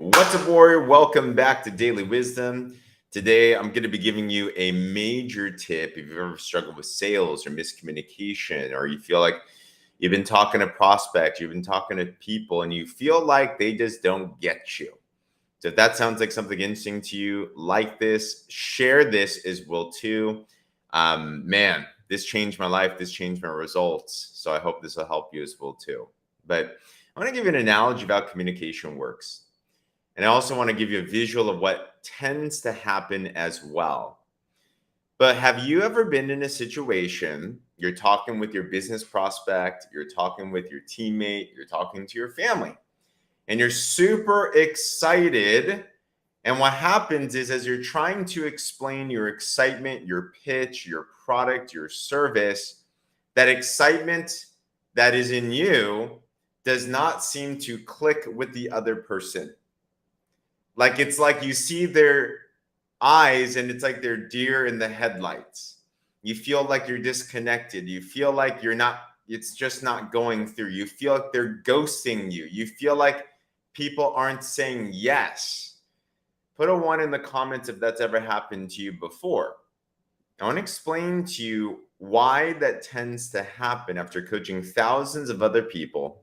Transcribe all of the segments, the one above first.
What's up, warrior? Welcome back to Daily Wisdom. Today, I'm going to be giving you a major tip if you've ever struggled with sales or miscommunication, or you feel like you've been talking to prospects, you've been talking to people, and you feel like they just don't get you. So if that sounds like something interesting to you, like this, share this as well too. Man, this changed my life. This changed my results. So I hope this will help you as well too. But I want to give you an analogy of how communication works. And I also want to give you a visual of what tends to happen as well. But have you ever been in a situation, you're talking with your business prospect, you're talking with your teammate, you're talking to your family, and you're super excited. And what happens is, as you're trying to explain your excitement, your pitch, your product, your service, that excitement that is in you does not seem to click with the other person. Like it's like you see their eyes and it's like they're deer in the headlights. You feel like you're disconnected. You feel like you're not, it's just not going through. You feel like they're ghosting you. You feel like people aren't saying yes. Put a 1 in the comments if that's ever happened to you before. I want to explain to you why that tends to happen after coaching thousands of other people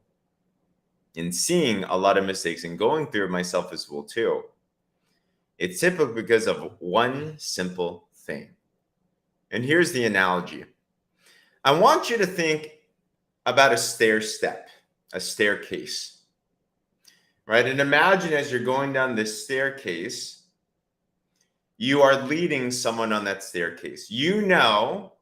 and seeing a lot of mistakes and going through it myself as well too. It's typically because of one simple thing. And here's the analogy. I want you to think about a stair step, a staircase, right? And imagine as you're going down this staircase, you are leading someone on that staircase. You know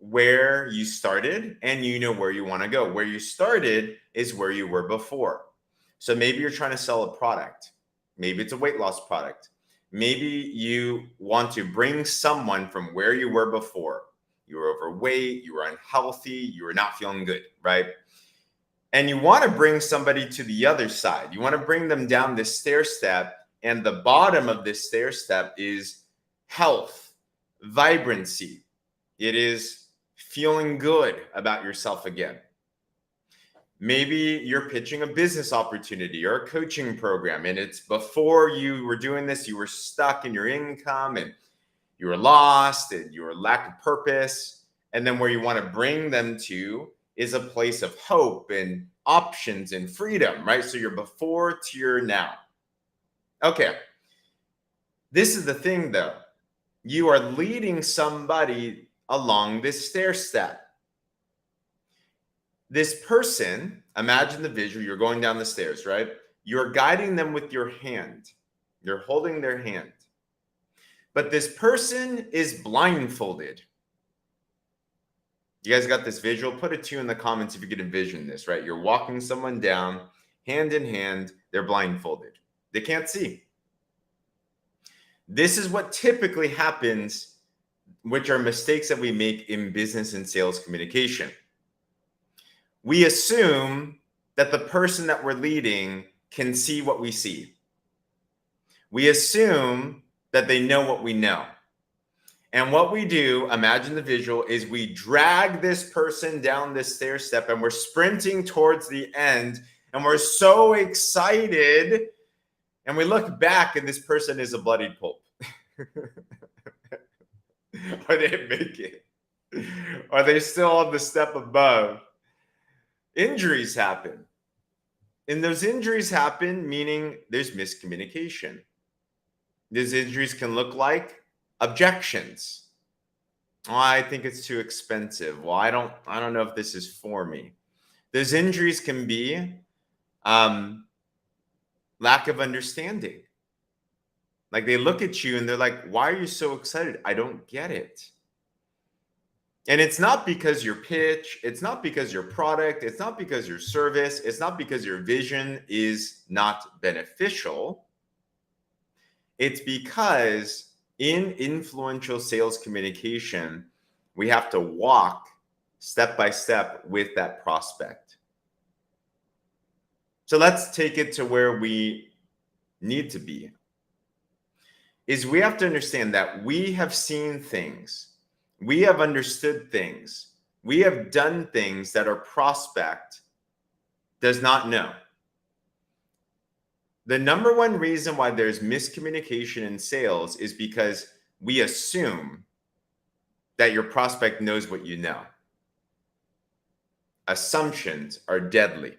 where you started and you know where you want to go. Where you started is where you were before. So maybe you're trying to sell a product. Maybe it's a weight loss product. Maybe you want to bring someone from where you were before. You were overweight, you were unhealthy, you were not feeling good, right? And you want to bring somebody to the other side. You want to bring them down this stair step, and the bottom of this stair step is health, vibrancy. It is feeling good about yourself again. Maybe you're pitching a business opportunity or a coaching program, and it's before you were doing this, you were stuck in your income and you were lost and you were lack of purpose. And then where you want to bring them to is a place of hope and options and freedom, right? So you're before to your now. Okay. This is the thing though. You are leading somebody along this stair step. This person, imagine the visual, you're going down the stairs, right? You're guiding them with your hand. You're holding their hand. But this person is blindfolded. You guys got this visual? Put a 2 in the comments if you could envision this, right? You're walking someone down, hand in hand, they're blindfolded. They can't see. This is what typically happens, which are mistakes that we make in business and sales communication. We assume that the person that we're leading can see what we see. We assume that they know what we know. And what we do, imagine the visual, is we drag this person down this stair step and we're sprinting towards the end and we're so excited and we look back and this person is a bloodied pulp. Or they didn't make it. Are they still on the step above? Injuries happen. And those injuries happen, meaning there's miscommunication. These injuries can look like objections. Oh, I think it's too expensive. Well, I don't know if this is for me. Those injuries can be lack of understanding. Like they look at you and they're like, why are you so excited? I don't get it. And it's not because your pitch, it's not because your product, it's not because your service, it's not because your vision is not beneficial. It's because in influential sales communication, we have to walk step by step with that prospect. So let's take it to where we need to be. Is we have to understand that we have seen things. We have understood things. We have done things that our prospect does not know. The number one reason why there's miscommunication in sales is because we assume that your prospect knows what you know. Assumptions are deadly.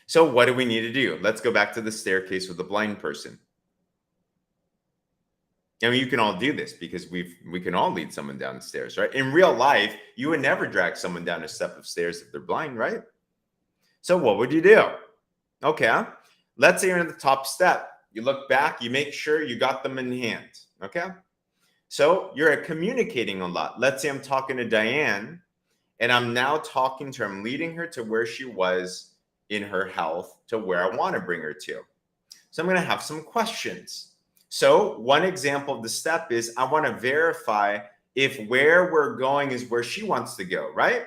So what do we need to do? Let's go back to the staircase with the blind person. I mean, you can all do this because we can all lead someone down the stairs, right? In real life, you would never drag someone down a step of stairs if they're blind, right? So what would you do? Okay, let's say you're at the top step. You look back, you make sure you got them in hand, okay? So you're communicating a lot. Let's say I'm talking to Diane, and I'm now talking to her, I'm leading her to where she was in her health to where I want to bring her to. So I'm going to have some questions. So one example of the step is I want to verify if where we're going is where she wants to go, right?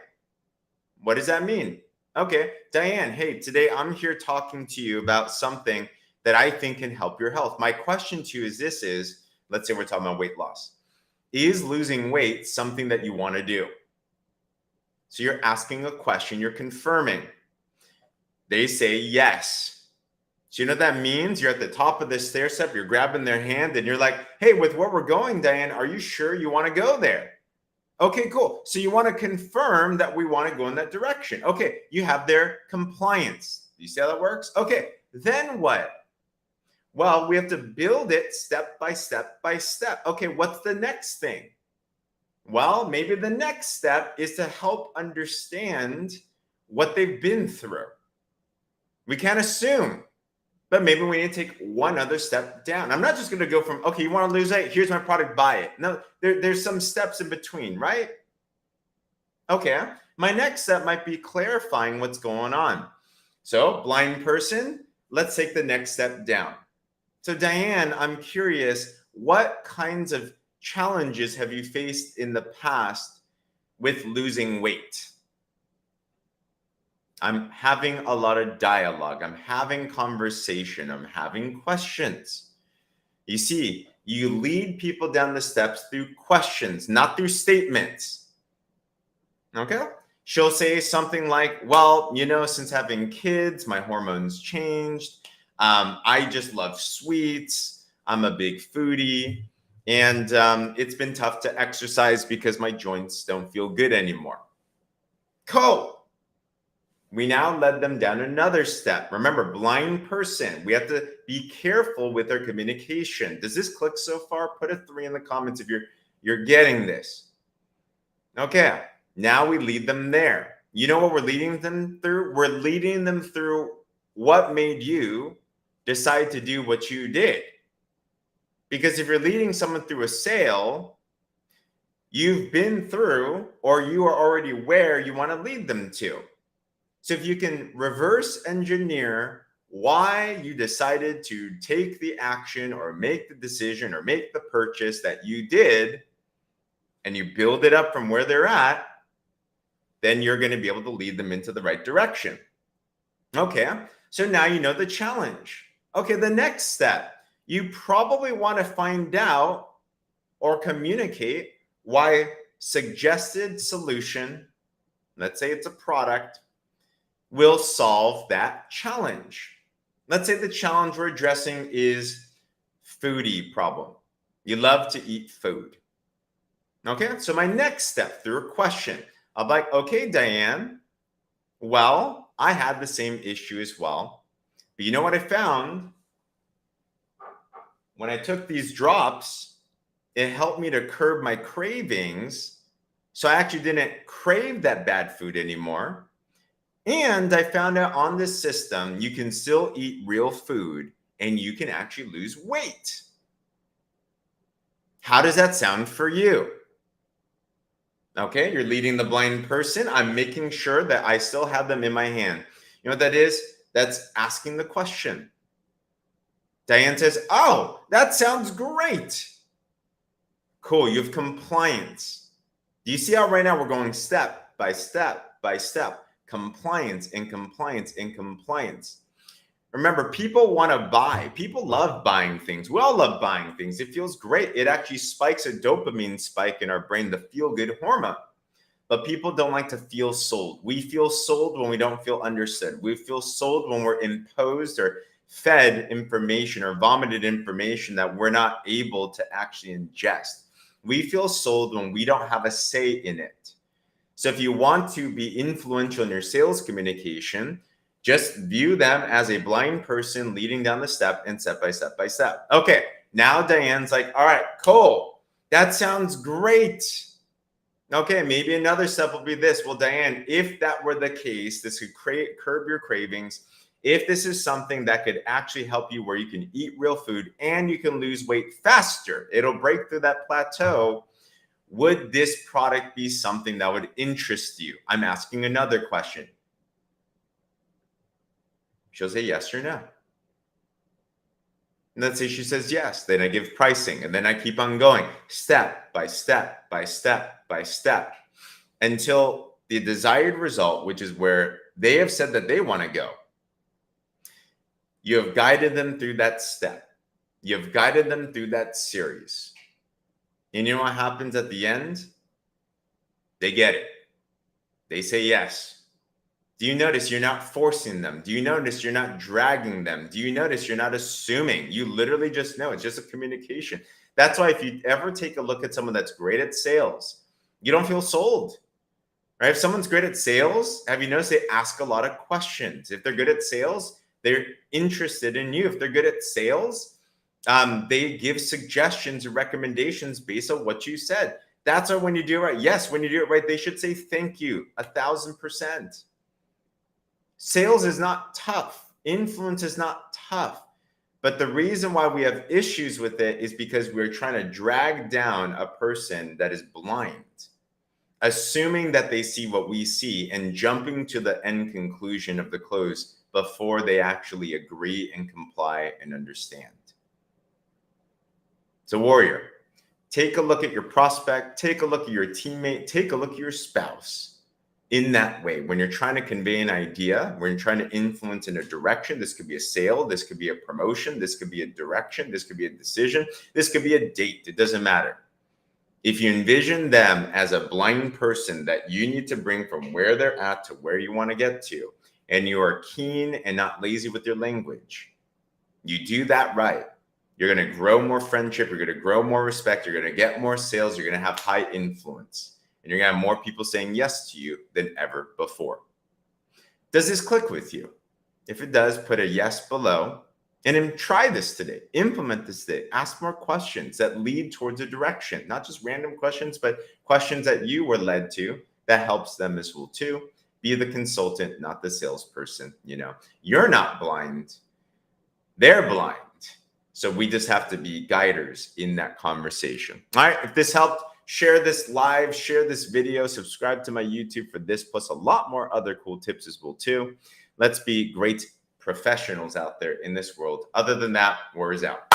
What does that mean? Okay, Diane, hey, today I'm here talking to you about something that I think can help your health. My question to you is, let's say we're talking about weight loss. Is losing weight something that you want to do? So you're asking a question, you're confirming. They say yes. So you know what that means? You're at the top of the stair step, you're grabbing their hand and you're like, hey, with where we're going, Diane, are you sure you want to go there? Okay, cool. So you want to confirm that we want to go in that direction. Okay, you have their compliance. Do you see how that works? Okay, then what? Well, we have to build it step by step by step. Okay, what's the next thing? Well, maybe the next step is to help understand what they've been through. We can't assume, but maybe we need to take one other step down. I'm not just going to go from, okay, you want to lose weight? Here's my product, buy it. No, there's some steps in between, right? Okay, my next step might be clarifying what's going on. So blind person, let's take the next step down. So Diane, I'm curious, what kinds of challenges have you faced in the past with losing weight? I'm having a lot of dialogue. I'm having conversation. I'm having questions. You see, you lead people down the steps through questions, not through statements. Okay? She'll say something like, well, you know, since having kids, my hormones changed. I just love sweets. I'm a big foodie. And it's been tough to exercise because my joints don't feel good anymore. Cool. We now led them down another step. Remember, blind person. We have to be careful with our communication. Does this click so far? Put a 3 in the comments if you're getting this. Okay, now we lead them there. You know what we're leading them through? We're leading them through what made you decide to do what you did. Because if you're leading someone through a sale, you've been through or you are already where you want to lead them to. So if you can reverse engineer why you decided to take the action or make the decision or make the purchase that you did, and you build it up from where they're at, then you're going to be able to lead them into the right direction. Okay, so now you know the challenge. Okay, the next step, you probably want to find out or communicate why suggested solution, let's say it's a product, will solve that challenge. Let's say the challenge we're addressing is foodie problem. You love to eat food. Okay, so my next step through a question, I'm like, okay, Diane, well, I had the same issue as well. But you know what I found? When I took these drops, it helped me to curb my cravings. So I actually didn't crave that bad food anymore. And I found out on this system, you can still eat real food and you can actually lose weight. How does that sound for you? Okay, you're leading the blind person. I'm making sure that I still have them in my hand. You know what that is? That's asking the question. Diane says, oh, that sounds great. Cool, you have compliance. Do you see how right now we're going step by step by step? Compliance and compliance and compliance. Remember, people want to buy. People love buying things. We all love buying things. It feels great. It actually spikes a dopamine spike in our brain, the feel-good hormone. But people don't like to feel sold. We feel sold when we don't feel understood. We feel sold when we're imposed or fed information or vomited information that we're not able to actually ingest. We feel sold when we don't have a say in it. So if you want to be influential in your sales communication, just view them as a blind person leading down the step and step by step by step. Okay, now Diane's like, all right, Cole, that sounds great. Okay, maybe another step will be this. Well, Diane, if that were the case, this could curb your cravings. If this is something that could actually help you where you can eat real food and you can lose weight faster, it'll break through that plateau. Would this product be something that would interest you? I'm asking another question. She'll say yes or no. And let's say she says yes. Then I give pricing and then I keep on going step by step by step by step until the desired result, which is where they have said that they want to go. You have guided them through that step. You have guided them through that series. And you know what happens at the end? They get it. They say yes. Do you notice you're not forcing them? Do you notice you're not dragging them? Do you notice you're not assuming? You literally just know. It's just a communication. That's why if you ever take a look at someone that's great at sales, you don't feel sold, right? If someone's great at sales, have you noticed they ask a lot of questions? If they're good at sales, they're interested in you. If they're good at sales, they give suggestions and recommendations based on what you said. That's why when you do it right, yes, when you do it right, they should say thank you 1,000%. Sales is not tough. Influence is not tough. But the reason why we have issues with it is because we're trying to drag down a person that is blind, assuming that they see what we see and jumping to the end conclusion of the close before they actually agree and comply and understand. So warrior, take a look at your prospect, take a look at your teammate, take a look at your spouse. In that way, when you're trying to convey an idea, when you're trying to influence in a direction, this could be a sale, this could be a promotion, this could be a direction, this could be a decision, this could be a date, it doesn't matter. If you envision them as a blind person that you need to bring from where they're at to where you want to get to, and you are keen and not lazy with your language, you do that right, you're going to grow more friendship, you're going to grow more respect, you're going to get more sales, you're going to have high influence. And you're going to have more people saying yes to you than ever before. Does this click with you? If it does, put a yes below and then try this today. Implement this today. Ask more questions that lead towards a direction, not just random questions, but questions that you were led to that helps them as well too. Be the consultant, not the salesperson. You're not blind. They're blind. So we just have to be guiders in that conversation. All right. If this helped, share this live, share this video, subscribe to my YouTube for this, plus a lot more other cool tips as well too. Let's be great professionals out there in this world. Other than that, warriors out.